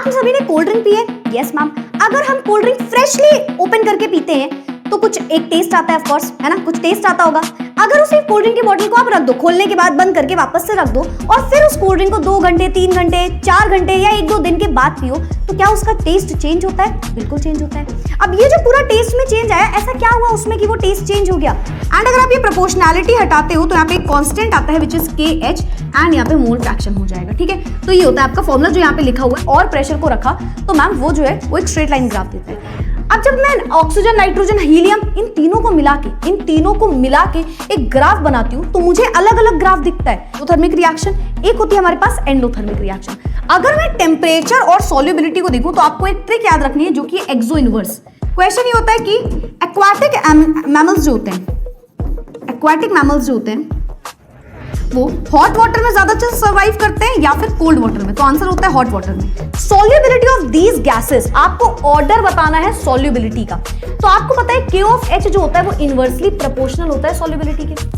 आपने सभी ने कोल्ड ड्रिंक पी है? Yes ma'am. अगर हम कोल्ड ड्रिंक फ्रेशली ओपन करके पीते हैं तो कुछ एक टेस्ट आता है, ऑफ कोर्स, है ना, कुछ टेस्ट आता होगा। अगर उसी कोल्ड ड्रिंक की बोतल को आप रख दो, खोलने के बाद बंद करके वापस से रख दो और फिर उस कोल्ड ड्रिंक को 2 घंटे, 3 घंटे, 4 घंटे या 1-2 दिन के बाद पियो, तो क्या उसका टेस्ट चेंज होता है? बिल्कुल चेंज होता है। अब ये जो पूरा टेस्ट में चेंज आया, ऐसा क्या हुआ उसमें कि वो टेस्ट चेंज हो गया? एंड अगर आप ये प्रोपोर्शनैलिटी हटाते हो तो यहाँ पे एक कांस्टेंट आता है विच इज KH एंड यहाँ पे मोल फ्रैक्शन हो जाएगा। ठीक है, तो ये होता है आपका फॉर्मूला जो यहाँ पे लिखा हुआ है। और प्रेशर को रखा तो मैम वो जो है वो एक स्ट्रेट लाइन ग्राफ देता है। अब जब मैं ऑक्सीजन, नाइट्रोजन, हीलियम इन तीनों को मिला के एक ग्राफ बनाती हूँ तो मुझे अलग अलग ग्राफ दिखता है। एक्सोथर्मिक रिएक्शन, एक होती है हमारे पास एंडोथर्मिक रिएक्शन। अगर मैं टेम्परेचर और सॉल्युबिलिटी को देखूं तो आपको एक ट्रिक याद रखनी है जो कि एक्सो इनवर्स। क्वेश्चन ये होता है कि एक्वाटिक मैमल्स जो होते हैं वो हॉट वाटर में ज्यादा अच्छा सर्वाइव करते हैं या फिर कोल्ड वाटर में? तो आंसर होता है हॉट वाटर में। सॉल्युबिलिटी ऑफ दीज गैसेस, आपको ऑर्डर बताना है सॉल्युबिलिटी का। तो आपको पता है K ऑफ H जो होता है वो इनवर्सली प्रोपोर्शनल होता है सॉल्युबिलिटी के।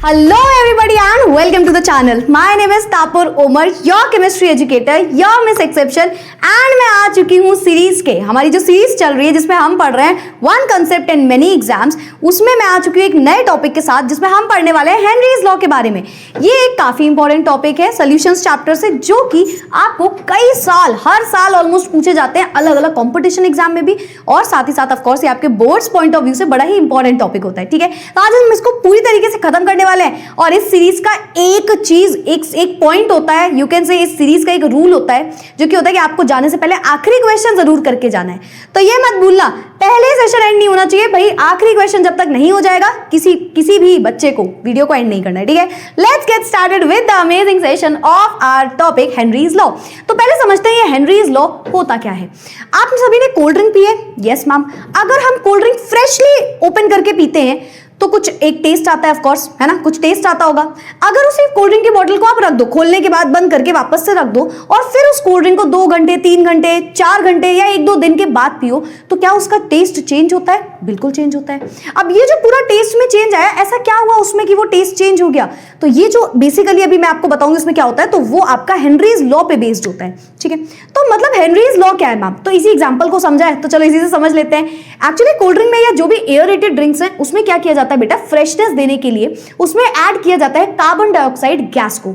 Hello everybody and welcome to the channel. My name is Tapur Omar, your chemistry educator, your Miss Exception, and मैं आ चुकी हूँ सीरीज के, हमारी जो सीरीज चल रही है जिसमें हम पढ़ रहे हैं one concept and many exams, उसमें मैं आ चुकी हूँ एक नए टॉपिक के साथ जिसमें हम पढ़ने वाले हैं हेनरीज लॉ के बारे में। ये एक काफी इंपॉर्टेंट टॉपिक है सॉल्यूशंस चैप्टर से, जो कि आपको कई साल, हर साल ऑलमोस्ट पूछे जाते हैं अलग अलग कॉम्पिटिशन एग्जाम में भी, और साथ ही साथ ऑफकोर्स ये आपके बोर्ड्स पॉइंट ऑफ व्यू से बड़ा ही इंपॉर्टेंट टॉपिक होता है। ठीक है, तो आज हम इसको पूरी तरीके से खत्म करने वाले हैं। और इस सीरीज का एक चीज, एक पॉइंट होता है, यू कैन से इस सीरीज का एक रूल होता है जो कि होता है कि आपको जाने से पहले आखिरी क्वेश्चन जरूर करके जाना है। तो ये मत भूलना, पहले सेशन एंड नहीं होना चाहिए भाई, आखिरी क्वेश्चन जब तक नहीं हो जाएगा किसी भी बच्चे को वीडियो को एंड नहीं करना है। ठीक है, let's get started with the amazing session of our topic Henry's law. तो पहले समझते हैं ये हेनरीज लॉ होता क्या है। आप सभी ने कोल्ड ड्रिंक पी है? Yes ma'am. अगर हम कोल्ड ड्रिंक फ्रेशली ओपन करके पीते हैं तो कुछ एक टेस्ट आता है, ऑफ कोर्स, है ना, कुछ टेस्ट आता होगा। अगर उसी कोल्ड ड्रिंक की बोतल को आप रख दो, खोलने के बाद बंद करके वापस से रख दो और फिर उस कोल्ड ड्रिंक को 2 घंटे, 3 घंटे, 4 घंटे या 1-2 दिन के बाद पियो, तो क्या उसका टेस्ट चेंज होता है? बिल्कुल चेंज होता है। अब ये जो पूरा टेस्ट में चेंज आया, ऐसा क्या हुआ उसमें कि वो टेस्ट चेंज हो गया? तो ये जो बेसिकली अभी मैं आपको बताऊंगी इसमें क्या होता है, तो वो आपका हेनरीज लॉ पे बेस्ड होता है। ठीक है, तो मतलब हेनरीज लॉ क्या है मैम? तो इसी एग्जांपल को समझा है तो चलो इसी से समझ लेते हैं। एक्चुअली कोल्ड ड्रिंक में या जो भी एयरेटेड ड्रिंक्स हैं उसमें क्या किया जाता है बेटा, फ्रेशनेस देने के लिए उसमें ऐड किया जाता है कार्बन डाइऑक्साइड गैस को।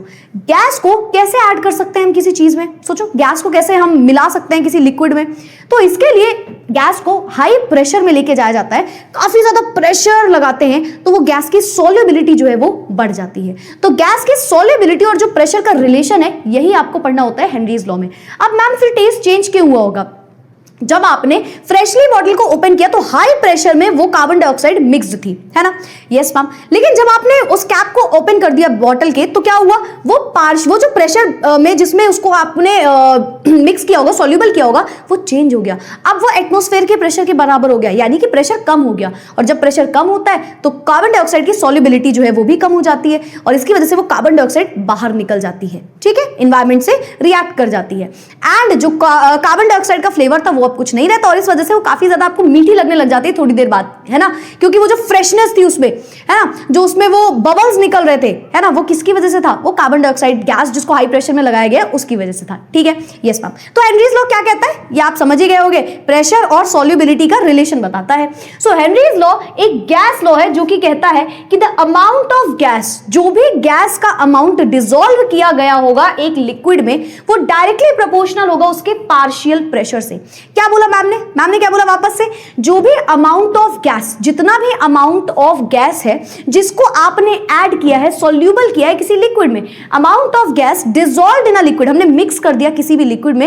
गैस को कैसे ऐड कर सकते हैं हम किसी चीज में? सोचो, गैस को कैसे हम मिला सकते हैं किसी लिक्विड में? तो इसके लिए गैस को हाई प्रेशर में लेके जाया जाता है, काफी ज्यादा प्रेशर लगाते हैं तो वो गैस की सॉल्युबिलिटी जो है वो बढ़ जाती है। तो गैस की सॉल्युबिलिटी और जो प्रेशर का रिलेशन है, यही आपको पढ़ना होता है हेनरीज लॉ में। अब मैम फिर टेस्ट चेंज क्यों हुआ होगा? जब आपने फ्रेशली बॉटल को ओपन किया तो हाई प्रेशर में वो कार्बन डाइऑक्साइड मिक्स्ड थी, है ना? Yes ma'am. लेकिन जब आपने उस कैप को ओपन कर दिया बॉटल के, तो क्या हुआ, वो जो प्रेशर में जिसमें उसको आपने मिक्स किया होगा, सॉल्युबल किया होगा, वो चेंज हो गया। अब वो एटमॉस्फेयर के प्रेशर के बराबर हो गया, यानी कि प्रेशर कम हो गया। और जब प्रेशर कम होता है तो कार्बन डाइऑक्साइड की सॉल्युबिलिटी जो है वो भी कम हो जाती है और इसकी वजह से वो कार्बन डाइऑक्साइड बाहर निकल जाती है। ठीक है, एनवायरमेंट से रिएक्ट कर जाती है। एंड जो कार्बन डाइऑक्साइड का फ्लेवर था वो अब कुछ नहीं रहता और इस वजह से वो काफी ज्यादा आपको मीठी लगने लग जाती है थोड़ी देर बाद, है ना, क्योंकि वो जो फ्रेशनेस थी उसमें, है ना, जो उसमें वो बबल्स निकल रहे थे, है ना, वो किसकी वजह से था? वो कार्बन डाइऑक्साइड गैस जिसको हाई प्रेशर में लगाया गया उसकी वजह से था। ठीक है, यस मैम। तो हेनरीज लॉ क्या कहता है ये आप समझ ही गए होंगे, प्रेशर और सॉल्युबिलिटी का रिलेशन बताता है। सो हेनरीज लॉ एक गैस लॉ है जो कि कहता है कि द अमाउंट ऑफ गैस, जो भी गैस का अमाउंट डिसॉल्व किया गया होगा एक लिक्विड में, वो डायरेक्टली प्रोपोर्शनल होगा उसके पार्शियल प्रेशर से। क्या बोला मैम ने क्या बोला वापस से? जो भी अमाउंट ऑफ गैस, जितना भी अमाउंट ऑफ गैस है जिसको आपने ऐड किया है, सॉल्यूबल किया है किसी लिक्विड में, amount of gas dissolved in a liquid, हमने मिक्स कर दिया किसी भी लिक्विड में,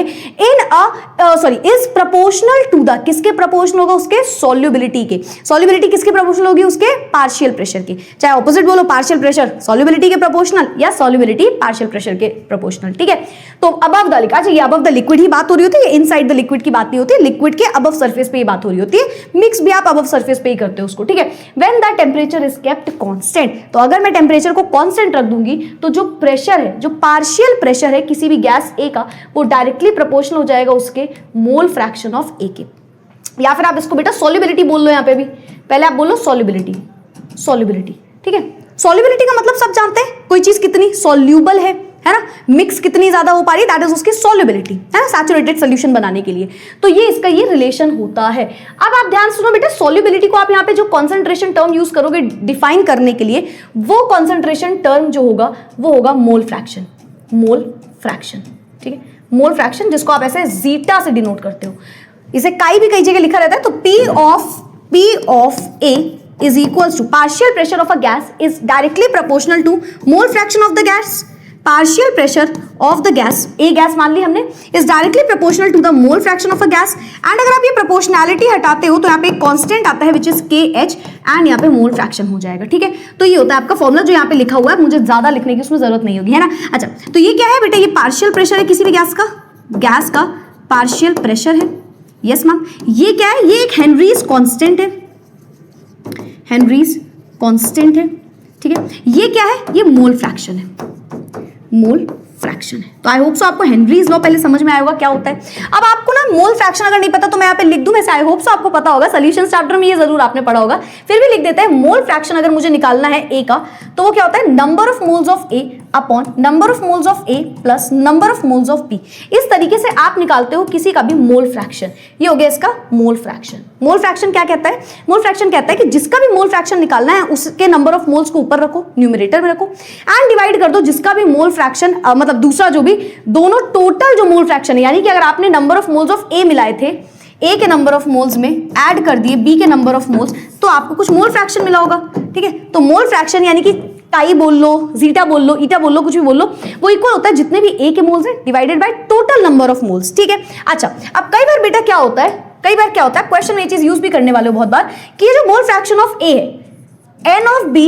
इज प्रोपोर्शनल टू द, किसके प्रोपोर्शनल होगा? उसके सॉल्युबिलिटी के। सॉल्युबिलिटी किसके प्रोपोर्शनल होगी? उसके पार्शियल प्रेशर की। चाहे ऑपोजिट बोलो, पार्शियल प्रेशर सॉल्युबिलिटी के प्रोपोर्शनल या सॉल्युबिलिटी पार्शियल प्रेशर के प्रोपोर्शनल। ठीक है, तो अबव द लिखा, ये अबव द लिक्विड ही बात हो रही होती है, इनसाइड द लिक्विड की बात नहीं होती है, लिक्विड के अबव सरफेस पे ही बात हो रही होती है, मिक्स भी आप अबव सरफेस पे ही करते हो उसको। ठीक है, when the temperature is kept constant, तो अगर मैं टेम्परेचर को कांस्टेंट रख दूंगी तो जो प्रेशर है, जो पार्शियल प्रेशर है किसी भी गैस ए का, वो डायरेक्टली प्रोपोर्शनल हो जाएगा उसके मोल फ्रैक्शन ऑफ ए के। या फिर आप इसको बेटा सॉल्युबिलिटी बोल लो, यहां पे भी पहले आप बोलो सॉल्युबिलिटी, ठीक है, सॉल्युबिलिटी का मतलब सब जानते हैं, कोई चीज कितनी सॉल्यूबल है ना, मिक्स कितनी ज्यादा हो पा रही है, दैट इज उसकी सॉल्युबिलिटी, है ना, सैचुरेटेड सोल्यूशन बनाने के लिए। तो ये इसका ये रिलेशन होता है। अब आप ध्यान सुनो बेटा, सॉल्युबिलिटी को आप यहाँ पे जो कॉन्सेंट्रेशन टर्म यूज करोगे डिफाइन करने के लिए, वो कॉन्सेंट्रेशन टर्म जो होगा वो होगा मोल फ्रैक्शन। मोल फ्रैक्शन, ठीक है, मोल फ्रैक्शन, जिसको आप ऐसे जीटा से डिनोट करते हो। इसे काई भी कई जगह लिखा रहता है। तो P of A is equals to partial pressure of a gas is directly proportional to mole fraction of the gas. Partial pressure of the gas, A gas मान ली हमने, is directly proportional to the mole fraction of a gas. And अगर आप ये proportionality हटाते हो तो यहाँ पे एक constant आता है which is KH and यहाँ पे mole fraction हो जाएगा, ठीक है। तो ये होता है आपका फॉर्मूला जो यहाँ पे लिखा हुआ है, मुझे ज्यादा लिखने की उसमें जरूरत नहीं होगी, है ना। अच्छा, तो ये क्या है बेटा, ये पार्शियल प्रेशर है किसी भी गैस का पार्शियल प्रेशर है। यस मैम, ये क्या है, ये एक हेनरीज कांस्टेंट है, हेनरीज कांस्टेंट है, ठीक है। ये क्या है, ये मोल फ्रैक्शन है, मोल फ्रैक्शन है। तो आई होप सो आपको हेनरीज लॉ पहले समझ में आया होगा क्या होता है। अब आपको ना मोल फ्रैक्शन अगर नहीं पता तो मैं यहाँ पे लिख दूं, वैसे आई होप सो आपको पता होगा, सॉल्यूशंस चैप्टर में ये जरूर आपने पढ़ा होगा, फिर भी लिख देते हैं। मोल फ्रैक्शन अगर मुझे निकालना है ए का, तो वो क्या होता है, number of moles of A upon number of moles of A plus number of moles of B. इस तरीके से आप निकालते हो किसी का भी मोल फ्रैक्शन। ये हो गया इसका मोल फ्रैक्शन। मोल फ्रैक्शन क्या कहता है, मोल फ्रैक्शन कहता है कि जिसका भी मोल फ्रैक्शन निकालना है उसके नंबर ऑफ मोल्स को ऊपर रखो, न्यूमरेटर में रखो, एंड डिवाइड कर दो जिसका भी मोल फ्रैक्शन मतलब दूसरा जो भी, दोनों टोटल जो मोल फ्रैक्शन है, यानी कि अगर आपने नंबर ऑफ मोल्स ऑफ ए मिलाए थे, ए के नंबर ऑफ मोल्स में ऐड कर दिए बी के नंबर ऑफ मोल्स, तो आपको कुछ मोल फ्रैक्शन मिला होगा, ठीक है। तो मोल फ्रैक्शन यानी कि टाई बोल लो, जीटा बोल लो, ईटा बोल लो, कुछ भी बोल लो, वो इक्वल होता है जितने भी ए के मोल्स हैं divided by total number of moles, ठीक है। अच्छा, अब कई बार बेटा क्या होता है, क्वेश्चन में ये चीज यूज भी करने वाले हो बहुत बार, कि ये जो मोल फ्रैक्शन ऑफ ए है, n of B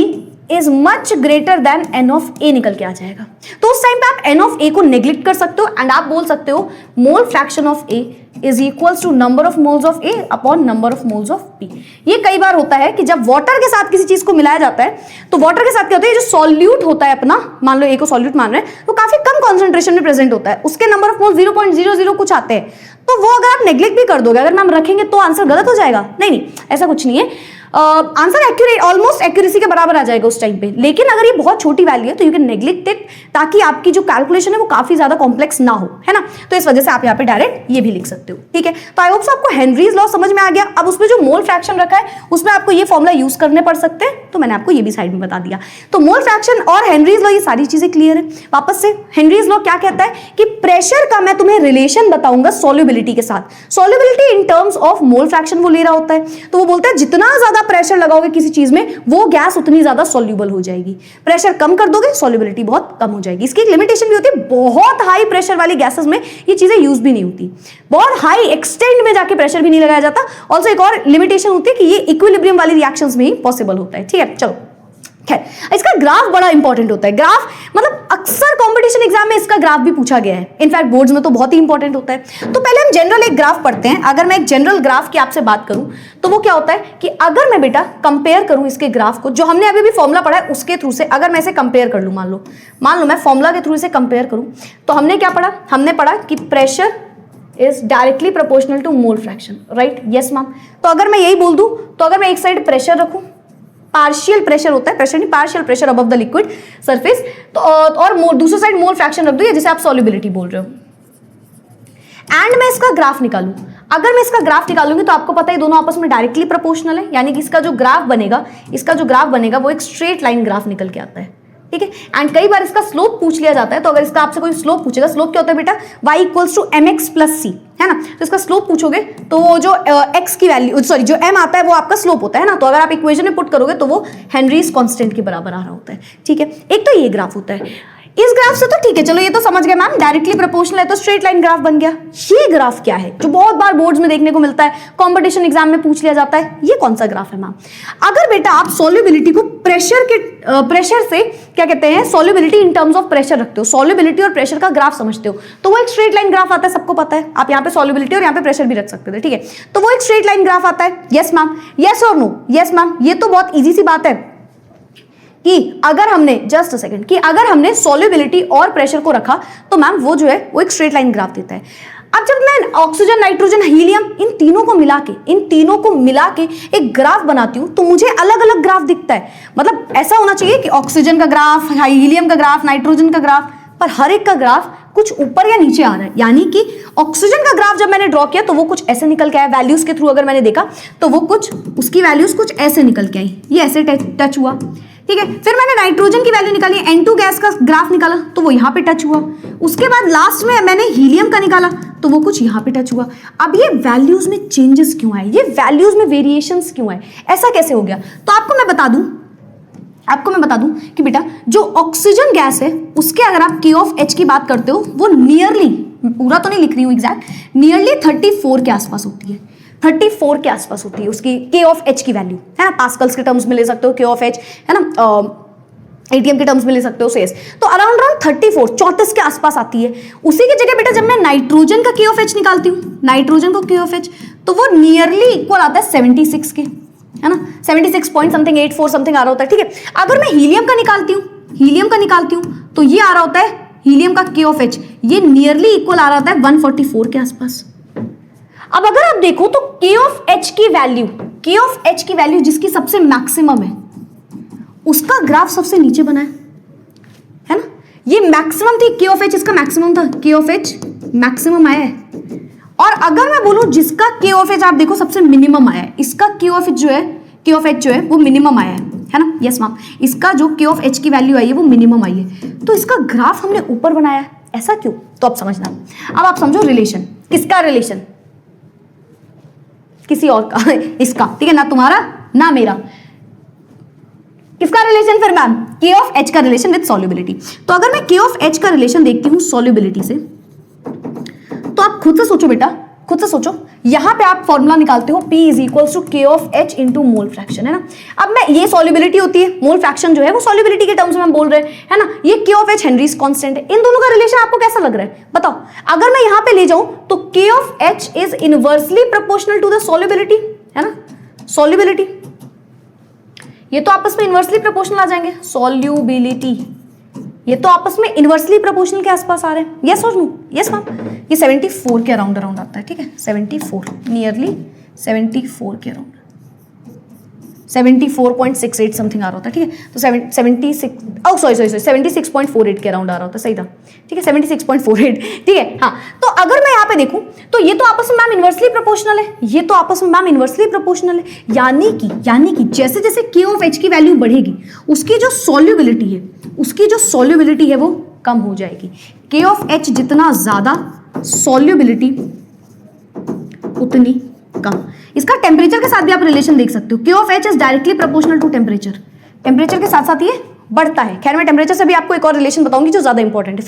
is much greater than n of A निकल के आ जाएगा। तो उस टाइम पे आप एन ऑफ ए को नेग्लेक्ट कर सकते हो एंड आप बोल सकते हो mole fraction of A is equals to number of moles of A upon number of moles of B. ये कई बार होता है कि जब वाटर के साथ किसी चीज को मिलाया जाता है, तो वाटर के साथ क्या होता है, ये जो सॉल्यूट होता है अपना, मान लो ए को सॉल्यूट मान रहे हैं, तो काफी कम कॉन्सेंट्रेशन में प्रेजेंट होता है, उसके नंबर ऑफ मोल्स 0.00 कुछ आते हैं, तो वो अगर आप नेग्लेक्ट भी कर दोगे, अगर मैम रखेंगे तो आंसर गलत हो जाएगा। नहीं, ऐसा कुछ नहीं है, आंसर एक्यूरेट, ऑलमोस्ट एक्यूरेसी के बराबर आ जाएगा उस टाइम पे। लेकिन अगर ये बहुत छोटी वैल्यू है तो यू कैन नेग्लेक्ट इट, ताकि आपकी जो कैलकुलेशन है वो काफी ज्यादा कॉम्प्लेक्स ना हो, है ना। तो इस वजह से आप यहाँ पे डायरेक्ट ये भी लिख सकते हो, ठीक है। तो आई होप आपको हेनरीज लॉ समझ में आ गया। अब उसमें जो मोल फ्रैक्शन रखा है उसमें आपको ये फॉर्मूला यूज करने पड़ सकते हैं, तो मैंने आपको ये भी साइड में बता दिया। तो मोल फ्रैक्शन और हेनरीज लॉ, ये सारी चीजें क्लियर है। वापस से हेनरीज लॉ क्या कहता है कि प्रेशर का मैं तुम्हें रिलेशन बताऊंगा सॉल्युबिलिटी के साथ। Solubility in terms of mole fraction वो ले रहा होता है, तो वो बोलता है जितना ज्यादा प्रेशर लगाओगे किसी चीज में, वो गैस उतनी ज्यादा सॉल्युबल हो जाएगी। प्रेशर कम कर दोगे, सॉल्युबिलिटी बहुत कम हो जाएगी। इसकी एक लिमिटेशन भी होती है, बहुत हाई प्रेशर वाली गैसेस में ये चीजें यूज भी नहीं होती, बहुत हाई एक्सटेंड में जाके प्रेशर भी नहीं लगाया जाता। ऑल्सो एक और लिमिटेशन होती है कि ये इक्विलिब्रियम वाली रिएक्शंस में ही पॉसिबल होता है, ठीक है। चलो खैर, इसका ग्राफ बड़ा इंपॉर्टेंट होता है। ग्राफ मतलब अक्सर कंपटीशन एग्जाम में इसका ग्राफ भी पूछा गया है, इनफैक्ट बोर्ड्स में तो बहुत ही इंपॉर्टेंट होता है। तो पहले हम जनरल एक ग्राफ पढ़ते हैं। अगर मैं एक जनरल ग्राफ की आपसे बात करूं तो वो क्या होता है कि अगर मैं बेटा कंपेयर करूं इसके ग्राफ को, जो हमने अभी भी फॉर्मूला पढ़ा है उसके थ्रू से अगर मैं इसे कंपेयर कर लूं, मान लो मैं फॉर्मूला के थ्रू इसे कंपेयर करूं, तो हमने क्या पढ़ा, हमने पढ़ा कि pressure is directly proportional to mole fraction, right. Yes ma'am. तो अगर मैं यही बोल दूं, तो अगर मैं एक साइड प्रेशर रखूं, पार्शियल प्रेशर होता है, प्रेशर नहीं partial pressure above the liquid surface, तो और दूसरी साइड मोल फ्रैक्शन रख दूं, जिसे आप सॉल्युबिलिटी बोल रहे हो, एंड मैं इसका ग्राफ निकालूं। अगर मैं इसका ग्राफ निकालूंगी तो आपको पता है दोनों आपस में डायरेक्टली प्रोपोर्शनल है, यानी कि इसका जो ग्राफ बनेगा वो एक स्ट्रेट लाइन ग्राफ निकल के आता है, ठीक है। एंड कई बार इसका स्लोप पूछ लिया जाता है, तो अगर इसका आपसे कोई स्लोप पूछेगा, स्लोप क्या होता है बेटा, y equals to mx plus c, है ना। तो इसका स्लोप पूछोगे तो जो x की वैल्यू, सॉरी जो m आता है वो आपका स्लोप होता है ना, तो अगर आप इक्वेशन में पुट करोगे तो वो हेनरीज कांस्टेंट के बराबर आ रहा होता है, ठीक है। एक तो ये ग्राफ होता है। इस ग्राफ से तो ठीक है, चलो ये तो समझ गए मैम, डायरेक्टली प्रोपोर्शनल है तो स्ट्रेट लाइन ग्राफ बन गया। ये ग्राफ क्या है जो बहुत बार बोर्ड्स में देखने को मिलता है, कंपटीशन एग्जाम में पूछ लिया जाता है, ये कौन सा ग्राफ है मैम? अगर बेटा आप सॉल्युबिलिटी को प्रेशर से क्या कहते हैं, solubility in terms of pressure रखते हो, सॉल्युबिलिटी और प्रेशर का ग्राफ समझते हो, तो वो एक स्ट्रेट लाइन ग्राफ आता है, सबको पता है। आप यहाँ पे सॉल्युबिलिटी और यहाँ पे प्रेशर भी रख सकते थे, ठीक है। तो वो एक स्ट्रेट लाइन ग्राफ आता है। यस मैम, यस और नो? यस मैम, ये तो बहुत ईजी सी बात है कि अगर हमने जस्ट अ सेकंड कि अगर हमने सॉल्युबिलिटी और प्रेशर को रखा तो मैम वो जो है वो एक स्ट्रेट लाइन ग्राफ देता है। अब जब मैं ऑक्सीजन, नाइट्रोजन, हीलियम इन तीनों को मिला के एक ग्राफ बनाती हूं तो मुझे अलग अलग ग्राफ दिखता है। मतलब ऐसा होना चाहिए कि ऑक्सीजन का ग्राफ, हीलियम का ग्राफ, नाइट्रोजन का ग्राफ, पर हर एक का ग्राफ कुछ ऊपर या नीचे आ रहा है। यानी कि ऑक्सीजन का ग्राफ जब मैंने ड्रॉ किया तो वो कुछ ऐसे निकल के आया, वैल्यूज के थ्रू अगर मैंने देखा तो वो कुछ, उसकी वैल्यूज कुछ ऐसे निकल के आई, ये ऐसे टच हुआ, ठीक है। फिर मैंने नाइट्रोजन की वैल्यू निकाली, N2 गैस का ग्राफ निकाला तो वो यहां पे टच हुआ। उसके बाद लास्ट में मैंने हीलियम का निकाला तो वो कुछ यहां पे टच हुआ। अब ये वैल्यूज में चेंजेस क्यों आए, ये वैल्यूज में वेरिएशंस क्यों आए, ऐसा कैसे हो गया? तो आपको मैं बता दूं कि बेटा जो ऑक्सीजन गैस है उसके अगर आप K ऑफ H की बात करते हो वो नियरली, पूरा तो नहीं लिख रही हूं एग्जैक्ट, नियरली 34 के आसपास होती है, 34 के आसपास होती है उसकी K ऑफ H की वैल्यू, है ना। पास्कल्स के टर्म्स में ले सकते हो K ऑफ H, है ना, ATM के टर्म्स में ले सकते हो सेस। तो अराउंड 34 के आसपास आती है। उसी की जगह बेटा जब मैं नाइट्रोजन का K ऑफ H निकालती हूँ, नाइट्रोजन को K ऑफ H, तो वो नियरली इक्वल आता है 76 के, है ना, 76 पॉइंट समथिंग 84 समथिंग आ रहा होता है, ठीक है। अगर मैं हीलियम का निकालती हूँ तो ये आ रहा होता है हीलियम का K ऑफ H, ये नियरली इक्वल आ रहा होता है 144 के आसपास। अब अगर आप देखो तो K ऑफ H की वैल्यू जिसकी सबसे मैक्सिमम है उसका ग्राफ सबसे नीचे बना है ना। ये मैक्सिमम थी K ऑफ H, इसका मैक्सिमम था, K ऑफ H मैक्सिमम आया है। और अगर मैं बोलूं जिसका K ऑफ H आप देखो सबसे मिनिमम आया है, इसका K ऑफ H जो है वो मिनिमम आया है ना। यस मैम, इसका जो K ऑफ H की वैल्यू आई है वो मिनिमम आई है, तो इसका ग्राफ हमने ऊपर बनाया है। ऐसा क्यों? तो अब समझना। अब आप समझो रिलेशन, किसका रिलेशन? किसी और का इसका, ठीक है ना, तुम्हारा ना मेरा। किसका रिलेशन फिर मैम? K ऑफ H का रिलेशन विद सॉल्युबिलिटी। तो अगर मैं K ऑफ H का रिलेशन देखती हूं सॉल्युबिलिटी से, तो आप खुद से सोचो बेटा, यहां पे आप फॉर्मूला निकालते हो P is equals to K of H into mole fraction, है ना। अब मैं, ये सॉल्युबिलिटी होती है, मोल फ्रैक्शन जो है वो सॉल्युबिलिटी के टर्म्स में हम बोल रहे हैं, है ना। ये K of H Henrys constant है। इन दोनों का रिलेशन आपको कैसा लग रहा है बताओ? अगर मैं यहां पे ले जाऊं तो K of H is inversely proportional to the solubility, है ना, सॉल्युबिलिटी। ये तो आपस में इनवर्सली प्रोपोर्शनल आ जाएंगे, सॉल्युबिलिटी ये तो आपस में इनवर्सली प्रोपोर्शनल के आसपास आ रहे हैं। यस और नो? यस मैम, ये 74 के अराउंड आता है, ठीक है, 74 नियरली 74 के अराउंड, 74.68 समथिंग आ रहा होता है, ठीक है। तो 76.48 के अराउंड आ रहा होता है, सही था, ठीक है, 76.48, ठीक है। हाँ, तो अगर मैं यहाँ पे देखूं तो ये तो आपस में मैम इनवर्सली प्रोपोर्शनल है, ये तो आपस में मैम इनवर्सली प्रोपोर्शनल है। यानी कि जैसे जैसे K ऑफ H की वैल्यू बढ़ेगी उसकी जो सॉल्युबिलिटी है वो कम हो जाएगी। K ऑफ H जितना ज्यादा सॉल्युबिलिटी उतनी कम। इसका टेम्परेचर के साथ भी आप रिलेशन देख सकते हो। K of H is directly proportional to temperature, temperature के साथ साथ ये बढ़ता है। खैर मैं टेम्परेचर से भी आपको एक और रिलेशन बताऊंगी जो ज्यादा इंपॉर्टेंट है।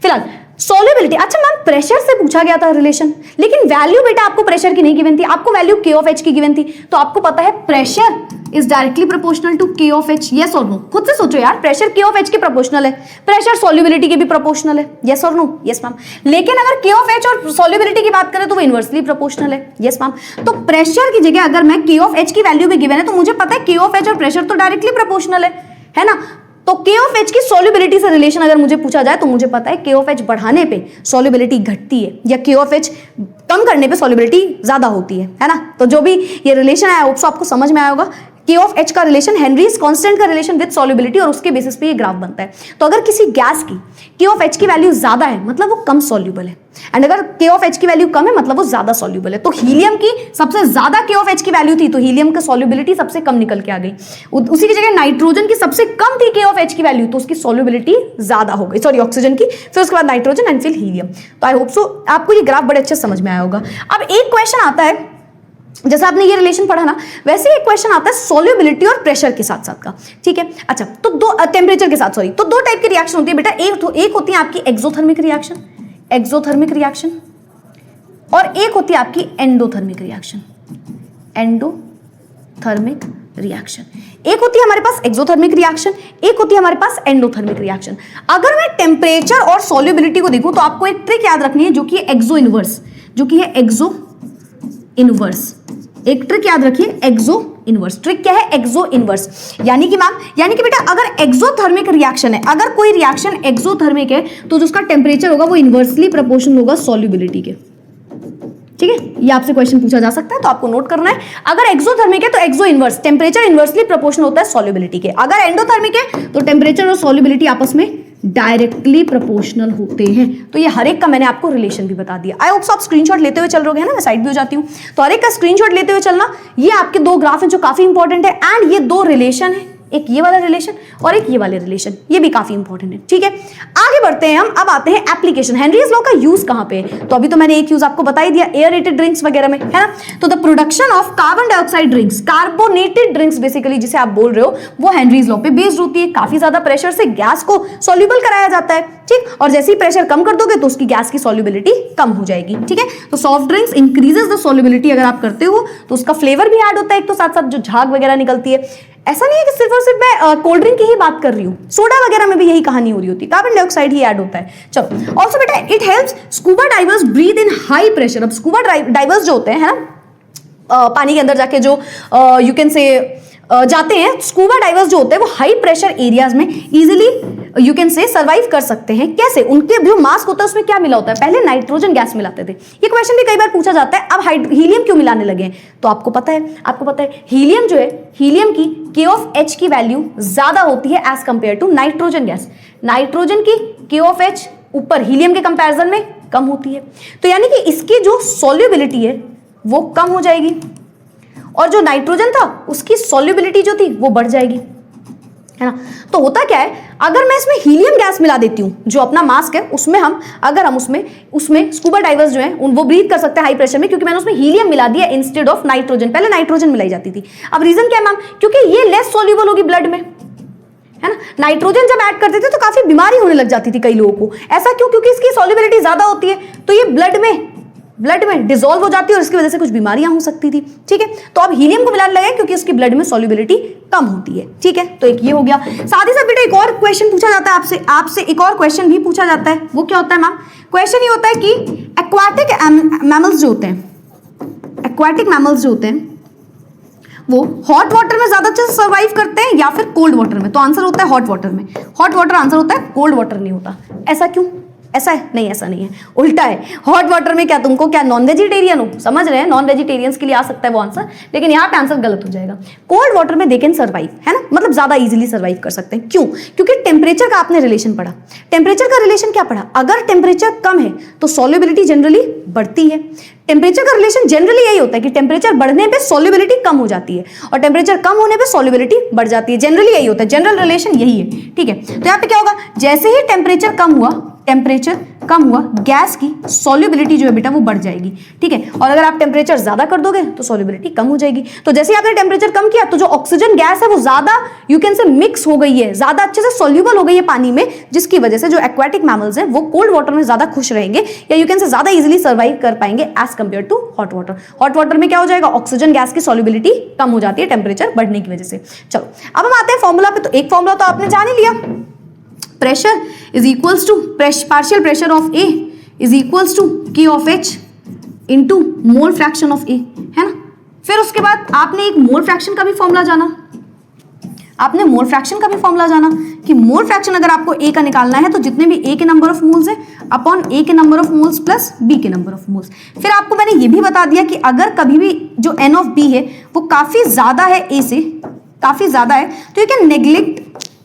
फिलहाल सॉल्युबिलिटी, अच्छा मैम प्रेशर से पूछा गया था रिलेशन, लेकिन वैल्यू बेटा आपको प्रेशर की नहीं गिवन थी, आपको वैल्यू K ऑफ H की गिवन थी। तो आपको पता है pressure is directly proportional to K of H, yes और नो? खुद से सोचो यार, प्रेशर K ऑफ H के प्रोपोर्शनल है, प्रेशर सॉल्युबिलिटी के भी प्रोपोर्शनल है, यस और नो? Yes ma'am. लेकिन अगर K ऑफ H और सॉल्युबिलिटी की बात करें तो वो इनवर्सली प्रोपोर्शनल है, यस मैम। तो प्रेशर की जगह अगर मैं K ऑफ H की वैल्यू भी गिवन है तो मुझे पता है K ऑफ H और प्रेशर तो डायरेक्टली प्रोपोर्शनल है ना। तो K ऑफ H की सॉल्युबिलिटी से रिलेशन अगर मुझे पूछा जाए तो मुझे पता है K ऑफ H बढ़ाने पे सॉल्युबिलिटी घटती है या K ऑफ H कम करने पे सॉल्युबिलिटी ज्यादा होती है ना। तो जो भी ये रिलेशन है होप सो आपको समझ में आया होगा। K ऑफ H का रिलेशन हेनरीज कांस्टेंट का रिलेशन विद सॉल्युबिलिटी, और उसके बेसिस पे ये ग्राफ बनता है। तो अगर किसी गैस की K ऑफ H की वैल्यू ज्यादा है मतलब वो कम सॉल्युबल है, एंड अगर K ऑफ H की वैल्यू कम है मतलब वो ज्यादा सॉल्युबल है। तो हीलियम की सबसे ज्यादा K ऑफ H की वैल्यू थी तो हीलियम का सॉल्युबिलिटी सबसे कम निकल के आ गई। उसी की जगह नाइट्रोजन की सबसे कम थी K ऑफ H की वैल्यू तो उसकी सॉल्युबिलिटी ज्यादा हो गई, सॉरी ऑक्सीजन की, फिर उसके बाद नाइट्रोजन एंड फिर हीलियम। तो आई होप सो आपको ये ग्राफ बड़े अच्छे समझ में आया होगा। अब एक क्वेश्चन आता है, जैसे आपने ये रिलेशन पढ़ा ना वैसे एक क्वेश्चन आता है सॉल्युबिलिटी और प्रेशर के साथ साथ का, ठीक है। अच्छा, तो दो टेम्परेचर के साथ, सॉरी, तो दो टाइप की रिएक्शन होती है बेटा। एक होती है आपकी एक्सोथर्मिक रिएक्शन और एक होती है आपकी एंडोथर्मिक रिएक्शन। एक होती है हमारे पास एक्सोथर्मिक रिएक्शन, एक होती है हमारे पास एंडोथर्मिक रिएक्शन। अगर मैं टेम्परेचर और सॉल्युबिलिटी को देखूं तो आपको एक ट्रिक याद रखनी है जो कि है एक्सो इनवर्स। एक ट्रिक याद रखिए, एक्सो इनवर्स। ट्रिक क्या है? एक्सो इनवर्स। यानी कि बेटा अगर एक्सोथर्मिक रिएक्शन है, अगर कोई रिएक्शन एक्सोथर्मिक है तो जो उसका टेम्परेचर होगा वो इनवर्सली प्रोपोर्शनल होगा सॉल्युबिलिटी के। ठीक है, ये आपसे क्वेश्चन पूछा जा सकता है तो आपको नोट करना है। अगर एक्सोथर्मिक है तो एक्सो इनवर्स, टेम्परेचर इनवर्सली प्रोपोर्शनल होता है सॉल्युबिलिटी के। अगर एंडोथर्मिक है तो टेम्परेचर और सॉल्युबिलिटी आपस में डायरेक्टली प्रोपोर्शनल होते हैं। तो ये हर एक का मैंने आपको रिलेशन भी बता दिया। आई होप आप स्क्रीनशॉट लेते हुए चल रहे हैं ना, मैं साइड भी हो जाती हूँ। तो हर एक का स्क्रीनशॉट लेते हुए चलना। ये आपके दो ग्राफ हैं जो काफी इंपॉर्टेंट है, एंड ये दो रिलेशन है, एक ये वाला रिलेशन और एक ये वाले रिलेशन, ये भी काफी इंपॉर्टेंट है। ठीक है, आगे बढ़ते हैं हम। अब आते हैं एप्लीकेशन। हेनरीज लॉ का यूज कहां पे है? तो अभी तो मैंने एक यूज आपको बता ही दिया, एयरेटेड ड्रिंक्स वगैरह में, है ना। तो the production of carbon dioxide drinks, carbonated drinks basically जिसे आप बोल रहे हो, वो हेनरीज लॉ पे बेस्ड होती है। काफी ज्यादा प्रेशर से गैस को सॉल्युबल कराया जाता है, ठीक, और जैसे ही प्रेशर कम कर दोगे तो उसकी गैस की सॉल्युबिलिटी कम हो जाएगी। ठीक है, तो soft drinks increases the solubility अगर आप करते हो तो उसका फ्लेवर भी ऐड होता है एक, तो साथ साथ जो झाग वगैरह निकलती है। ऐसा नहीं है कि सिर्फ और सिर्फ मैं कोल्ड ड्रिंक की ही बात कर रही हूँ, सोडा वगैरह में भी यही कहानी हो रही होती है, कार्बन डाइऑक्साइड ही ऐड होता है। चलो, ऑल्सो बेटा it helps scuba divers breathe in high pressure. अब स्कूबा डाइवर्स जो होते हैं, है ना, पानी के अंदर जाके जो यू कैन से जाते हैं, स्कूबा डाइवर्स जो होते हैं वो हाई प्रेशर एरियाज में easily you can say survive कर सकते हैं। कैसे? उनके जो मास्क होता है उसमें क्या मिला होता है? पहले नाइट्रोजन गैस मिलाते थे। ये क्वेश्चन भी कई बार पूछा जाता है, अब हीलियम क्यों मिलाने लगे हैं? तो आपको पता है हीलियम जो है, हीलियम की K(H) की वैल्यू ज्यादा होती है as compare to nitrogen gas. Nitrogen की K(H) ऊपर हीलियम के कंपैरिजन में कम होती है, तो यानी कि इसकी जो सॉल्युबिलिटी है वो कम हो जाएगी, और जो नाइट्रोजन था उसकी सॉल्युबिलिटी जो थी वो बढ़ जाएगी, है ना। तो होता क्या है, अगर मैं इसमें हीलियम गैस मिला देती हूं, जो अपना मास्क है उसमें अगर हम उसमें स्कूबा डाइवर्स जो हैं वो ब्रीथ कर सकते हैं हाई प्रेशर में, क्योंकि मैंने उसमें हीलियम मिला दिया इंस्टेड ऑफ नाइट्रोजन। पहले नाइट्रोजन मिलाई जाती थी। अब रीजन क्या है मैम? क्योंकि ये लेस सॉल्युबल होगी ब्लड में, है ना। नाइट्रोजन जब ऐड करते थे तो काफी बीमारी होने लग जाती थी कई लोगों को। ऐसा क्यों? क्योंकि इसकी सॉल्युबिलिटी ज्यादा होती है, तो ये ब्लड में डिसॉल्व हो जाती है और इसकी वजह से कुछ बीमारियां हो सकती थी। ठीक है, तो अब हीलियम को मिलाने लगे क्योंकि इसकी ब्लड में सॉल्युबिलिटी कम होती है। ठीक है, तो एक ये हो गया। साथ ही साथ बेटा एक और क्वेश्चन पूछा जाता है आपसे एक और क्वेश्चन भी पूछा जाता है। वो क्या होता है मैम? क्वेश्चन ये होता है कि एक्वाटिक मैमल्स जो होते हैं वो हॉट वाटर में ज्यादा अच्छे से सर्वाइव करते हैं या फिर कोल्ड वाटर में? तो आंसर होता है हॉट वाटर में। हॉट वाटर आंसर होता है, कोल्ड वाटर नहीं होता। ऐसा क्यों? ऐसा है? नहीं, ऐसा नहीं है, उल्टा है। हॉट वाटर में क्या नॉन वेजिटेरियन हो? समझ रहे हैं, नॉन वेजिटेरियंस के लिए आ सकता है वो आंसर, लेकिन यहाँ पे आंसर गलत हो जाएगा। कोल्ड वाटर में दे कैन सर्वाइव, है ना, मतलब ज्यादा इजीली सर्वाइव कर सकते हैं। क्यों? क्योंकि टेम्परेचर का आपने रिलेशन पढ़ा। टेम्परेचर का रिलेशन क्या पढ़ा? अगर टेम्परेचर कम है तो सॉल्युबिलिटी जनरली बढ़ती है। टेम्परेचर का रिलेशन जनरली यही होता है कि टेम्परेचर बढ़ने पे सॉल्युबिलिटी कम हो जाती है और टेम्परेचर कम होने पे सॉल्युबिलिटी बढ़ जाती है। जनरली यही होता है, जनरल रिलेशन यही है। ठीक है, तो यहाँ पे क्या होगा? जैसे ही टेम्परेचर कम हुआ गैस की सॉल्युबिलिटी जो है बेटा वो बढ़ जाएगी। ठीक है, और अगर आप टेम्परेचर ज्यादा कर दोगे तो सॉल्युबिलिटी कम हो जाएगी। तो जैसे ही आपने टेम्परेचर कम किया तो जो ऑक्सीजन गैस है वो ज्यादा यू कैन से मिक्स हो गई है, ज्यादा अच्छे से सॉल्युबल हो गई है पानी में, जिसकी वजह से जो एक्वाटिक मैमल्स हैं वो कोल्ड वाटर में ज्यादा खुश रहेंगे या यू कैन से ज्यादा इजीली सर्वाइव कर पाएंगे as compare to hot water. Hot water में क्या हो जाएगा? ऑक्सीजन गैस की सॉल्युबिलिटी कम हो जाती है टेम्परेचर बढ़ने की वजह से। चलो अब हम आते हैं फॉर्मूला पे। तो एक फॉर्मूला तो आपने जान ही लिया, pressure is equals to partial pressure of A is equals to K(H) into mole fraction of A, है ना। फिर उसके बाद आपने एक मोल फ्रैक्शन का भी फॉर्मूला जाना, कि मोल फ्रैक्शन अगर आपको ए का निकालना है तो जितने भी ए के नंबर ऑफ मोल्स है अपॉन ए के number of moles plus B के नंबर ऑफ मोल्स। फिर आपको मैंने ये भी बता दिया कि अगर कभी भी जो एन ऑफ बी है वो काफी ज्यादा है ए से, काफी ज्यादा है, तो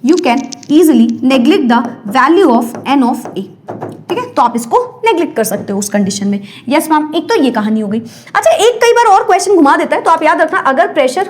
you can easily neglect the value of n of a। ठीक है, तो आप इसको नेग्लेक्ट कर सकते हो उस कंडीशन में। यस मैम, एक तो ये कहानी हो गई। अच्छा, एक कई बार और क्वेश्चन घुमा देता है, तो आप याद रखना, अगर प्रेशर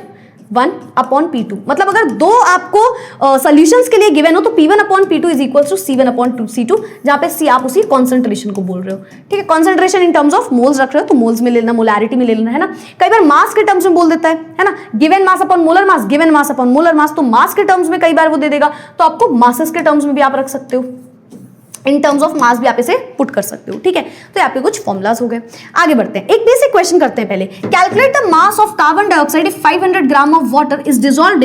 1/P2, मतलब अगर दो आपको सॉल्यूशंस के लिए गिवन हो तो P1/P2 is equal to C1/C2, जहां पे C आप उसी कॉन्सेंट्रेशन को बोल रहे हो। ठीक है, concentration in terms of moles रख रहे हो तो मोल्स में ले लेना, मोलैरिटी में ले लेना, है ना। कई बार मास के टर्म्स में बोल देता है ना, गिवन मास अपॉन मोलर मास, गिवन मास अपॉन मोलर मास, तो मास के टर्म्स में कई बार वो दे देगा, तो आपको मासेस के टर्म्स में भी आप रख सकते हो, इन टर्म्स ऑफ मास भी आप इसे पुट कर सकते हो। ठीक है, तो यहाँ पे कुछ फॉर्मुलाज हो गए। आगे बढ़ते हैं, एक बेसिक क्वेश्चन करते हैं पहले। Calculate the mass of carbon dioxide if 500 gram of water is dissolved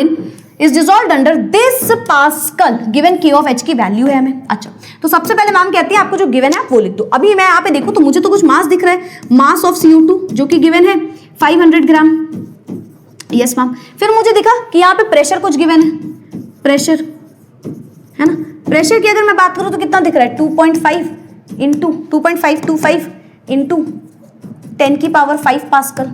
under this pascal, given K(H) की वैल्यू है हमें। अच्छा, तो सबसे पहले मैम कहती है आपको जो गिवन है वो लिख दो। अभी मैं यहाँ पे देखूं तो मुझे तो कुछ मास दिख रहा है, मास ऑफ CO2 जो कि गिवन है 500 ग्राम। यस मैम, फिर मुझे दिखा कि यहाँ पे प्रेशर कुछ गिवन है, प्रेशर, है ना। प्रेशर की अगर मैं बात करूं तो कितना दिख रहा है? 2.5 इंटू 2.525 इंटू 10 की पावर 5 पास्कल,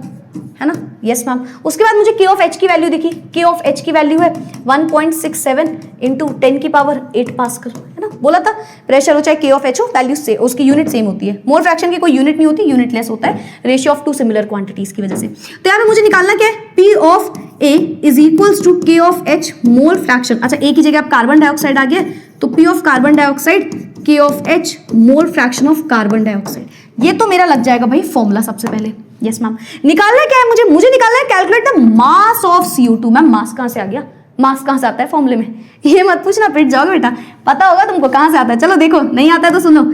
है ना? Yes ma'am. उसके बाद मुझे के ऑफ एच की वैल्यू दिखी, के ऑफ एच की वैल्यू है 1.67 इंटू 10 की पावर 8 पास्कल, है ना? बोला था प्रेशर हो चाहे के ऑफ एच हो, वैल्यू से उसकी यूनिट सेम होती है। मोल फ्रैक्शन की कोई यूनिट नहीं होती, यूनिटलेस होता है ratio of two similar quantities की वजह से। तो यहाँ पे मुझे निकालना क्या है, P of A is equals to K of H mole fraction. अच्छा, ए की जगह आप कार्बन डाइऑक्साइड आ गया, तो पी ऑफ कार्बन डाइऑक्साइड के of H mole fraction of carbon dioxide. ये तो मेरा लग जाएगा भाई फॉर्मूला सबसे पहले। Yes ma'am. निकालना क्या है मुझे निकालना है calculate the mass of CO2। Ma'am mass कहां से आ गया, मास कहां से आता है फॉर्मूले में? ये मत पूछना, पिट जाओगे बेटा, पता होगा तुमको कहां से आता है। चलो देखो, नहीं आता है तो सुनो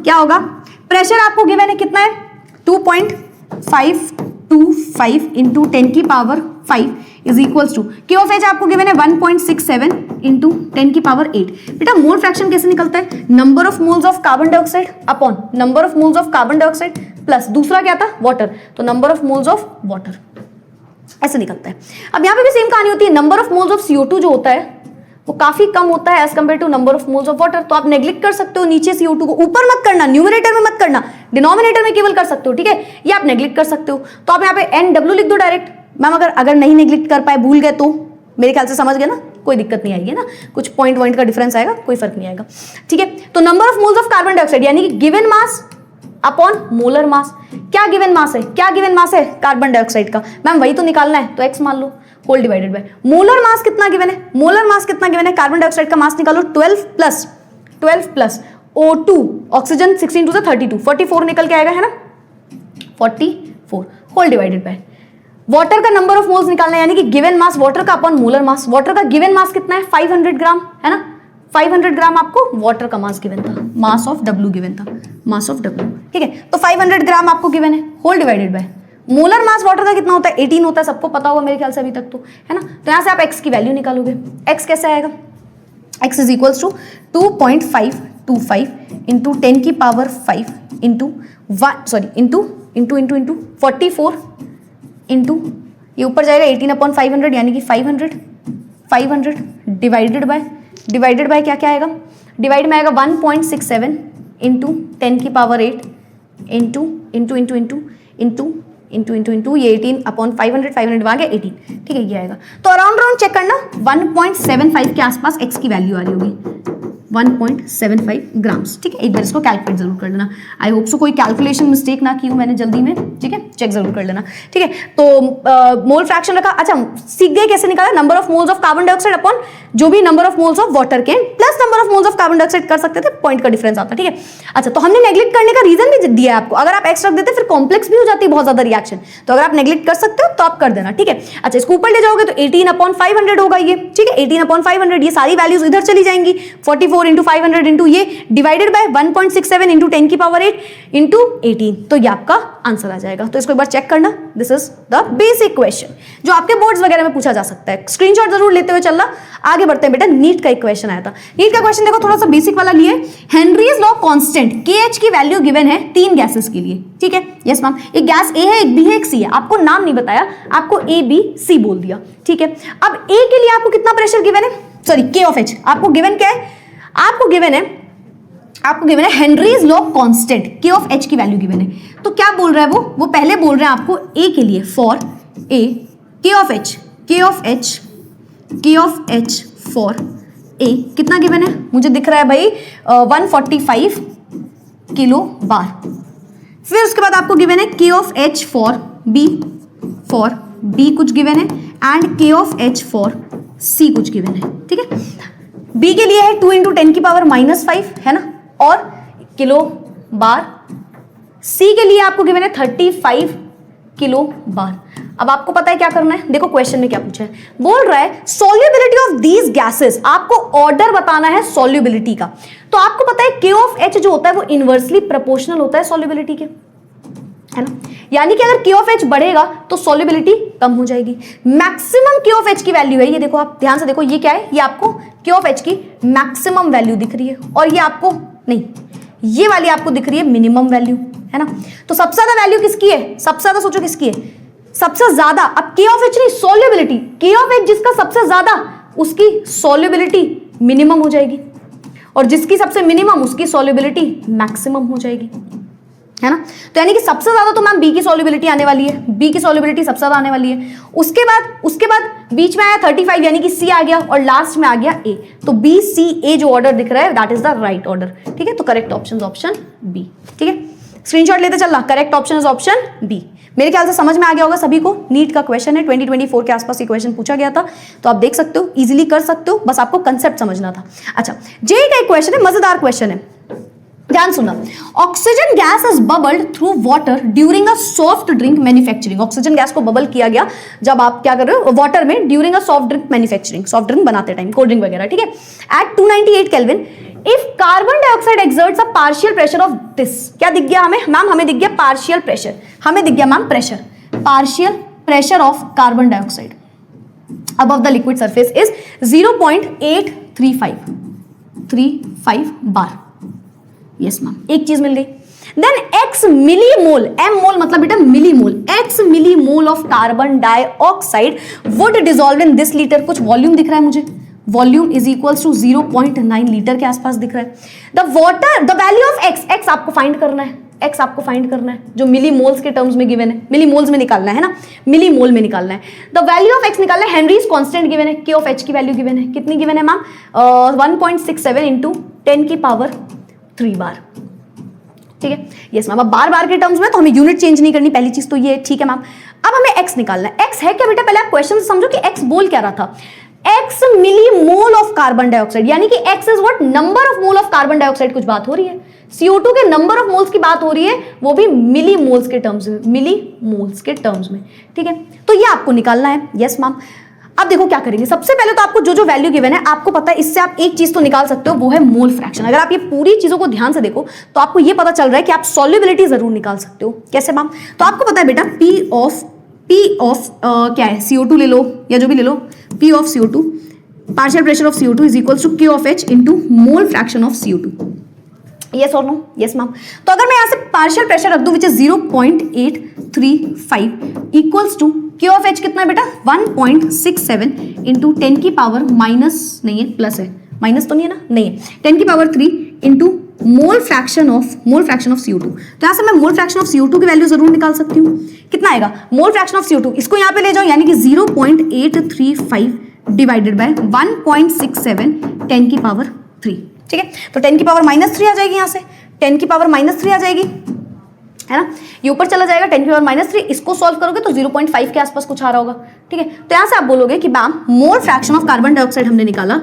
क्या होगा। प्रेशर आपको गिवन है कितना है, 2.525 इंटू 10 की power 5 is equals to K of H आपको गिवन है 1.67 इंटू 10 की पावर 8। बेटा मोल फ्रैक्शन कैसे निकलता है, number of moles of carbon dioxide upon number of moles of carbon dioxide plus दूसरा क्या था, वाटर, तो number of moles of water, ऐसे निकलता है। अब यहां पे भी सेम कहानी होती है, number of moles of CO2 जो होता है वो काफी कम होता है as compare to number of moles of water. तो आप नेग्लेक्ट कर सकते हो नीचे CO2 को, ऊपर मत करना, न्यूमरेटर में मत करना, डिनोमिनेटर में केवल कर सकते हो, ठीक है? ये आप नेग्लेक्ट कर सकते हो। तो आप यहाँ पे NW लिख दो डायरेक्ट। मैम अगर नहीं नेग्लेक्ट कर पाए, भूल गए, तो मेरे ख्याल से समझ गए ना, कोई दिक्कत नहीं आएगी ना, कुछ पॉइंट का डिफरेंस आएगा, कोई फर्क नहीं आएगा, ठीक है? तो number of moles of carbon dioxide यानी कि गिवन मास अपॉन मोलर मास। क्या गिवन मास है, कार्बन डाइऑक्साइड का? मैम वही तो निकालना है, तो x मान लो, whole divided by molar mass कितना गिवन है, कार्बन डाइऑक्साइड का मास निकालो 12 प्लस O2 ऑक्सीजन 16 टू 32 44 निकल के आएगा, है ना? 44 होल डिवाइडेड बाय वाटर का नंबर ऑफ मोल्स निकालना है, यानी कि गिवन मास वाटर का अपॉन मोलर मास। वाटर का गिवन मास कितना है, 500 ग्राम, है ना? 500 ग्राम आपको वाटर का मास गिवन था, मास ऑफ W गिवन था, मास ऑफ W, ठीक है? तो 500 ग्राम आपको गिवन है, whole divided by molar mass water का कितना होता है, 18 होता है, सबको पता होगा मेरे ख्याल से अभी तक, तो है ना? तो यहां से आप x की वैल्यू निकालोगे। x कैसे आएगा, x is equals to 2.525 into 10 की पावर 5 इंटू 44 इंटू ये ऊपर जाएगा 18/500 यानी कि 500 डिवाइडेड बाय क्या आएगा, डिवाइड में आएगा 1.67 इंटू 10 की पावर 8 इंटू ये 18/500 वहां गया 18, ठीक है? ये आएगा। तो अराउंड चेक करना 1.75 के आसपास x की वैल्यू आ रही होगी, 1.75 ग्राम्स, ठीक है? एक बार इसको कैलकुलेट जरूर कर लेना। आई होप सो कोई कैलकुलेशन मिस्टेक ना की हूं मैंने जल्दी में, ठीक है? चेक जरूर कर लेना, ठीक है? तो मोल फ्रैक्शन रखा। अच्छा, सीख गए कैसे निकाला, number of moles of carbon dioxide upon जो भी number of moles of water के plus number of moles of carbon dioxide कर सकते थे, पॉइंट का डिफरेंस आता, ठीक है? अच्छा, तो हमने नेग्लेक्ट करने का रीजन भी दिया है आपको, अगर आप एक्स रख देते फिर कॉम्प्लेक्स भी हो जाती है बहुत ज्यादा रिएक्शन, तो अगर आप नेग्लेक्ट कर सकते हो तो आप कर देना, ठीक है? अच्छा, इसको ऊपर ले जाओगे तो 18/500 होगा ये, ठीक है? 18/500, ये सारी वैल्यूज इधर चली जाएंगी, 44 इंटू 500 इंटू ये डिवाइडेड बाय 1.67 इंटू 10 की पावर 8 इंटू 18, तो ये आपका आंसर आ जाएगा। तो इसको एक बार चेक करना, this is the basic question जो आपके बोर्ड्स वगैरह में पूछा जा सकता है। स्क्रीनशॉट जरूर लेते हुए चलना। आगे बढ़ते हैं बेटा, नीट का एक क्वेश्चन आया था। नीट का क्वेश्चन देखो, थोड़ा सा बेसिक वाला लिए, हेनरीज लॉ कांस्टेंट KH की वैल्यू गिवन है 3 गैसेस के लिए, ठीक है? Yes ma'am. एक गैस A है, एक B है, एक C है, आपको नाम नहीं बताया, आपको A B C बोल दिया, ठीक है? अब A के लिए आपको कितना प्रेशर गिवन है, सॉरी K ऑफ H आपको गिवन क्या है, आपको गिवन है Henry's law constant, K of H की वैल्यू गिवन है। तो क्या बोल रहा है वो पहले बोल रहे हैं आपको A के लिए, for A K of H for A कितना गिवन है, मुझे दिख रहा है भाई 145 किलो बार। फिर उसके बाद आपको गिवन है K of H for B कुछ गिवन है and K of H for C कुछ गिवन है, ठीक है? B के लिए है 2 इंटू 10 की पावर -5, है ना? और किलो बार। C के लिए आपको गिवन है 35 किलो बार। अब आपको पता है क्या करना है, देखो क्वेश्चन में क्या पूछा है, बोल रहा है सॉल्युबिलिटी ऑफ दीज गैसेस, आपको ऑर्डर बताना है सॉल्युबिलिटी का। तो आपको पता है K ऑफ H जो होता है वो इनवर्सली प्रोपोर्शनल होता है सॉल्युबिलिटी के, है ना? यानी कि अगर K ऑफ H बढ़ेगा तो सॉल्युबिलिटी कम हो जाएगी। मैक्सिमम K ऑफ H की वैल्यू है, ये देखो आप ध्यान से देखो, ये क्या है, ये आपको K ऑफ H की मैक्सिमम वैल्यू दिख रही है, और ये आपको नहीं, ये वाली आपको दिख रही है मिनिमम वैल्यू, है ना? तो सबसे ज्यादा वैल्यू किसकी है, सबसे ज्यादा सोचो किसकी है, सबसे ज्यादा। अब K ऑफ H नहीं, सॉल्युबिलिटी, K ऑफ H जिसका सबसे ज्यादा उसकी सॉल्युबिलिटी मिनिमम हो जाएगी, और जिसकी सबसे मिनिमम उसकी सॉल्युबिलिटी मैक्सिमम हो जाएगी। है ना। तो यानी कि सबसे ज्यादा तो मैम बी की सॉल्युबिलिटी आने वाली है, बी की सॉल्युबिलिटी सबसे ज्यादा आने वाली है। उसके बाद बीच में आया 35 यानी कि सी आ गया और लास्ट में आ गया ए। तो बी सी ए जो ऑर्डर दिख रहा है that is the right order. ठीक है, तो करेक्ट ऑप्शन ऑप्शन बी। ठीक है, स्क्रीनशॉट लेते चलना, correct option is option B. मेरे ख्याल से समझ में आ गया होगा सभी को। नीट का क्वेश्चन है, 2024 के आसपास ये क्वेश्चन पूछा गया था, तो आप देख सकते हो, इजीली कर सकते हो, बस आपको कंसेप्ट समझना था। अच्छा, जेई का एक क्वेश्चन है, मजेदार क्वेश्चन है, ध्यान सुनना। Oxygen gas is bubbled through water during a soft drink manufacturing. Oxygen gas को बबल किया गया जब आप क्या कर रहे हो, वाटर में, during a soft drink manufacturing, soft drink बनाते टाइम, कोल्ड ड्रिंक वगैरह। ठीक है, at 298 kelvin if carbon dioxide exerts a partial pressure of this. क्या दिख गया हमें मैम? हमें दिख गया पार्शियल प्रेशर, हमें दिख गया ma'am pressure, partial pressure of carbon dioxide above the liquid surface is 0.835 bar. Yes ma'am, एक चीज मिल गई। Then x millimole, m mole मतलब बेटा millimole, x millimole of carbon dioxide would dissolve in this litre. कुछ volume दिख रहा है मुझे, volume is equals to 0.9 litre के आसपास दिख रहा है। The water, the value of x आपको फाइंड करना है, x आपको फाइंड करना है जो मिलीमोल्स के टर्म्स में गिवन है, मिलीमोल्स में निकालना है ना, मिलीमोल में निकालना है। द वैल्यू ऑफ x निकालना है, हेनरीज कांस्टेंट गिवन है, k ऑफ h की वैल्यू गिवन है, कितनी गिवन है मैम? 1.67 इंटू 10 की पावर 3 बार। ठीक है, यस मैम। अब बार बार के टर्म्स में तो हमें यूनिट चेंज नहीं करनी, पहली चीज तो ये, ठीक है मैम। अब हमें x निकालना है। x है क्या बेटा? पहले आप क्वेश्चन से समझो कि x बोल क्या रहा था। x millimole of carbon dioxide, यानी कि x is what? Number of mole of carbon dioxide कुछ बात हो रही है, CO2 के नंबर ऑफ मोल्स की बात हो रही है, वो भी मिलीमोल्स के टर्म्स में, मिलीमोल्स के टर्म्स में। ठीक है, तो ये आपको निकालना है। Yes ma'am. अब देखो क्या करेंगे, सबसे पहले तो आपको जो वैल्यू गिवन है आपको पता है, इससे आप एक चीज तो निकाल सकते हो, वो है मोल फ्रैक्शन। अगर आप ये पूरी चीजों को ध्यान से देखो तो आपको ये पता चल रहा है कि आप सॉल्युबिलिटी जरूर निकाल सकते हो। कैसे मैम? तो आपको पता है बेटा P ऑफ क्या है, CO2 ले लो या जो भी ले लो, P of CO2, partial pressure of CO2 is equals to K of H into mole fraction of CO2। Yes और नो? Yes ma'am. तो अगर मैं यहां से पार्शियल प्रेशर रख दूं which is 0.835 equals to K of H कितना है बेटा? 1.67 इंटू 10 की पावर माइनस नहीं है, प्लस है, माइनस तो नहीं है ना, नहीं है, 10 की power 3 into mole fraction of CO2। तो यहां से मैं मोल फ्रैक्शन ऑफ CO2 की वैल्यू जरूर निकाल सकती हूँ। कितना आएगा मोल फ्रैक्शन ऑफ CO2? इसको यहां पे ले जाओ, यानी कि 0.835 डिवाइडेड बाय 1.67 10 की पावर 3। ठीक है, तो 10 की पावर -3 आ जाएगी, यहां से 10 की पावर -3 आ जाएगी, है ना, ये ऊपर चला जाएगा 10 की पावर -3। इसको सॉल्व करोगे तो 0.5 के आसपास कुछ आ रहा होगा। ठीक है, तो यहां से आप बोलोगे कि ma'am mole fraction of carbon dioxide हमने निकाला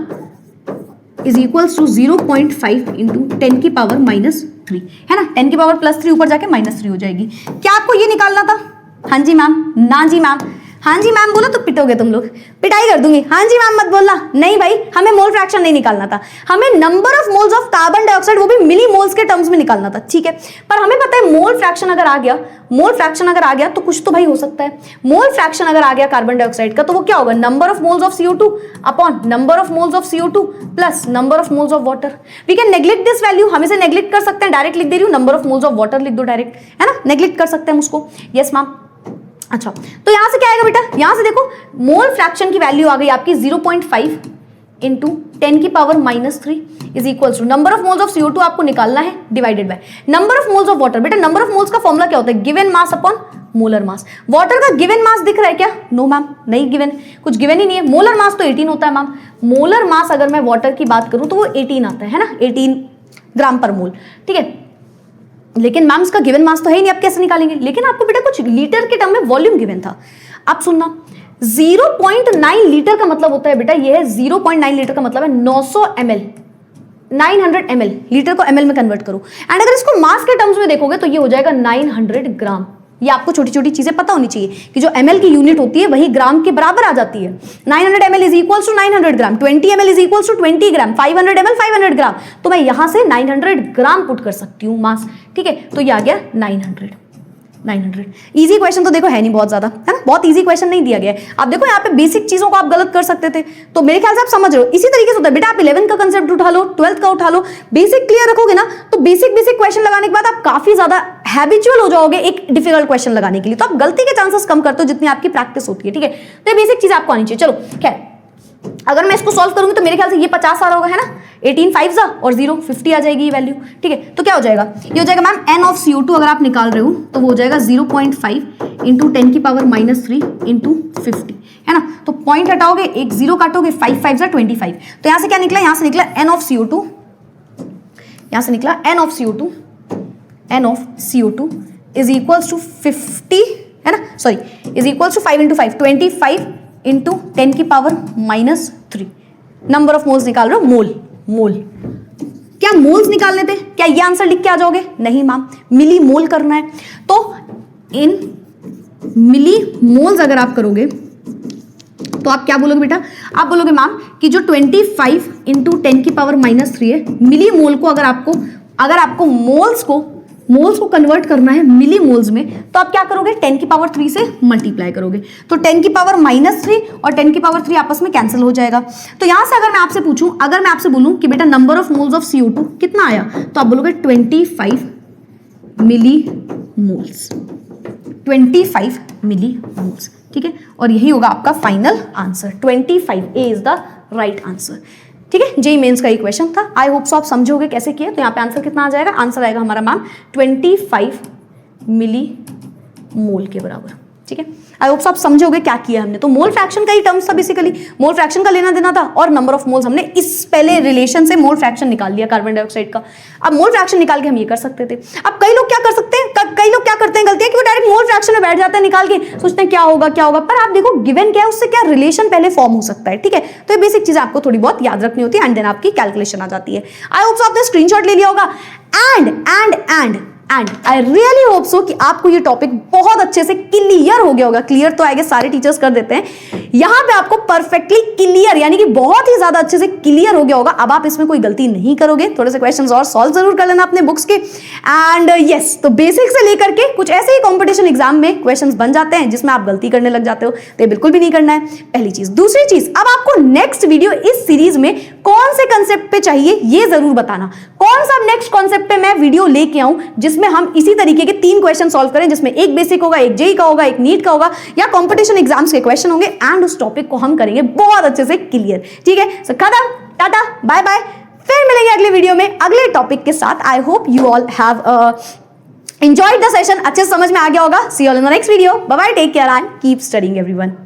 इज इक्वल्स टू 0.5 इंटू 10 की पावर -3, है ना, 10 की पावर +3 ऊपर जाके -3 हो जाएगी। क्या आपको ये निकालना था? हाँ जी मैम, ना जी मैम, हाँ जी मैम बोलो तो पिटोगे तुम लोग, पिटाई कर दूंगी। हाँ जी मैम मत बोलना, नहीं भाई हमें मोल फ्रैक्शन नहीं निकालना था, हमें number of moles of carbon dioxide वो भी मिली मोल्स के टर्म्स में निकालना था। ठीक है, पर हमें पता है मोल फ्रैक्शन अगर आ गया, मोल फ्रैक्शन अगर आ गया तो कुछ तो भाई हो सकता है। मोल फ्रैक्शन अगर आ गया कार्बन डाइऑक्साइड का तो वो क्या होगा? Number of moles of CO2 upon number of moles of CO2 plus number of moles of water. We can neglect this value, हम इसे नेग्लेक्ट कर सकते हैं, डायरेक्ट लिख दे रही हूं, number of moles of water लिख दो डायरेक्ट, है ना, नेग्लेक्ट कर सकते हैं उसको। Yes ma'am. अच्छा, तो यहां से क्या आएगा बेटा? यहां से देखो मोल फ्रैक्शन की वैल्यू आ गई आपकी 0.5 इंटू 10 की power -3 is equals to number of moles of CO2 आपको निकालना है divided by number of moles of water. बेटा नंबर ऑफ मोल्स का फॉर्मूला क्या होता है? Given mass upon molar mass. Water का गिवन मास दिख रहा है क्या? नो मैम, नहीं गिवन, कुछ गिवन ही नहीं है। मोलर मास तो 18 होता है मैम, मोलर मास अगर मैं वाटर की बात करूं तो वो 18 आता है ना, 18 ग्राम पर मोल। ठीक है, लेकिन मैम इसका गिवन मास तो है ही नहीं, आप कैसे निकालेंगे? लेकिन आपको बेटा कुछ लीटर के टर्म में वॉल्यूम गिवन था। आप सुनना, 0.9 लीटर का मतलब होता है बेटा, ये है 0.9 लीटर का मतलब है 900 ml, 900 ml, लीटर को ml में कन्वर्ट करो, एंड अगर इसको मास के टर्म्स में देखोगे तो ये हो जाएगा 900 ग्राम। ये आपको छोटी छोटी चीजें पता होनी चाहिए कि जो ml की यूनिट होती है वही ग्राम के बराबर आ जाती है। 900 ml is equals to 900 gram, 20 ml is equals to 20 gram, 500 ml 500 gram. तो मैं यहां से 900 ग्राम पुट कर सकती हूँ मास। ठीक है, तो ये आ गया 900। इजी क्वेश्चन तो देखो है नहीं बहुत ज्यादा, है ना, बहुत इजी क्वेश्चन नहीं दिया गया है। आप देखो यहाँ पे बेसिक चीजों को आप गलत कर सकते थे, तो मेरे ख्याल से आप समझ रहे हो। इसी तरीके से होता है बेटा, आप 11th का कंसेप्ट उठा लो, 12th का उठा लो, बेसिक क्लियर रखोगे ना तो बेसिक क्वेश्चन लगाने के बाद आप काफी ज्यादा हैबिचुअल हो जाओगे एक डिफिकल्ट क्वेश्चन लगाने के लिए, तो आप गलती के चांसेस कम करते हो जितनी आपकी प्रैक्टिस होती है। ठीक है, तो ये बेसिक चीज आपको आनी चाहिए। चलो खैर, अगर मैं इसको सॉल्व करूंगी तो मेरे ख्याल से ये 50 आ रहा होगा, है ना, 18 5 और 0 50 आ जाएगी ये वैल्यू, ठीक है। तो क्या हो जाएगा, ये हो जाएगा मैम n ऑफ CO2 अगर आप निकाल रहे हो तो वो हो जाएगा 0.5 इंटू 10 की पावर -3 इंटू 50, है ना। तो पॉइंट हटाओगे, एक 0 काटोगे, 5 5 25। तो यहां से क्या निकला, यहां से निकला n ऑफ CO2, यहां से निकला n of CO2 is equals to 50, है ना, sorry, is equals to 5 into 5 25 into 10 की पावर -3। नंबर ऑफ मोल्स निकाल रहे हो, मोल। क्या मोल्स निकालने थे, क्या ये आंसर लिख के आ जाओगे, नहीं मैम, मिली मोल करना है। तो इन मिली मोल्स अगर आप करोगे तो आप क्या बोलोगे बेटा, आप बोलोगे मैम कि जो 25 इंटू 10 की पावर -3 है, मिली मोल को अगर आपको मोल्स को कन्वर्ट करना है मिली मोल्स में, तो आप क्या करोगे, 10 की पावर 3 से मल्टीप्लाई करोगे। तो 10 की पावर -3 और 10 की पावर 3 आपस में कैंसिल हो जाएगा। तो यहां से अगर मैं आपसे बोलूं कि बेटा number of moles of CO2 कितना आया, तो आप बोलोगे 25 मिली मोल्स, 25 मिली मोल्स, ठीक है। और यही होगा आपका final answer, 25। A is the right answer, ठीक है। जेईई मेंस का ये क्वेश्चन था, आई होप सो आप समझोगे कैसे किया। तो यहाँ पे आंसर कितना आ जाएगा, आंसर आएगा हमारा मैम 25 मिली मोल के बराबर, ठीक है। आई होप सो आप समझोगे क्या किया हमने। तो मोल फ्रैक्शन का ही टर्म्स था बेसिकली, मोल फ्रैक्शन का लेना देना था, और नंबर ऑफ मोल्स हमने इस पहले रिलेशन से मोल फ्रैक्शन निकाल लिया कार्बन डाइऑक्साइड का। अब मोल फ्रैक्शन निकाल के हम ये कर सकते थे। अब कई लोग क्या करते हैं गलतियां कि वो डायरेक्ट मोल फ्रैक्शन में बैठ जाते हैं, निकाल के सोचते हैं क्या होगा। पर आप देखो गिवन क्या है, उससे क्या रिलेशन पहले फॉर्म हो सकता है, ठीक है। तो ये बेसिक चीजें आपको थोड़ी बहुत याद रखनी होती है, एंड देन आपकी कैलकुलेशन आ जाती है। आई होप सो आपने स्क्रीनशॉट ले लिया होगा। And I really hope so कि आपको ये टॉपिक बहुत अच्छे से क्लियर हो गया होगा। क्लियर तो आएगा, सारे टीचर्स कर देते हैं, यहां पे आपको परफेक्टली क्लियर, यानी कि बहुत ही ज्यादा अच्छे से क्लियर हो गया होगा। अब आप इसमें कोई गलती नहीं करोगे, थोड़े से क्वेश्चंस और सॉल्व जरूर कर लेना अपने बुक्स के। एंड यस, तो बेसिक से लेकर के कुछ ऐसे ही कॉम्पिटिशन एग्जाम में क्वेश्चंस बन जाते हैं जिसमें आप गलती करने लग जाते हो, तो ये बिल्कुल भी नहीं करना है, पहली चीज। दूसरी चीज, अब आपको नेक्स्ट वीडियो इस सीरीज में कौन से कंसेप्ट पे चाहिए ये जरूर बताना, कौन सा नेक्स्ट कॉन्सेप्ट पे मैं वीडियो लेके आऊं जिसमें हम इसी तरीके के 3 क्वेश्चन सॉल्व करें, जिसमें एक बेसिक होगा, एक जेईई का होगा, एक नीट का होगा, या कंपटीशन एग्जाम्स के क्वेश्चन होंगे, एंड उस टॉपिक को हम करेंगे बहुत अच्छे से क्लियर, ठीक है। सो खत्म, टाटा बाय बाय, फिर मिलेंगे अगले वीडियो में अगले टॉपिक के साथ। I hope you all have enjoyed the session, अच्छे से समझ में आ गया होगा। See you all in the next video, bye bye, take care and keep studying everyone.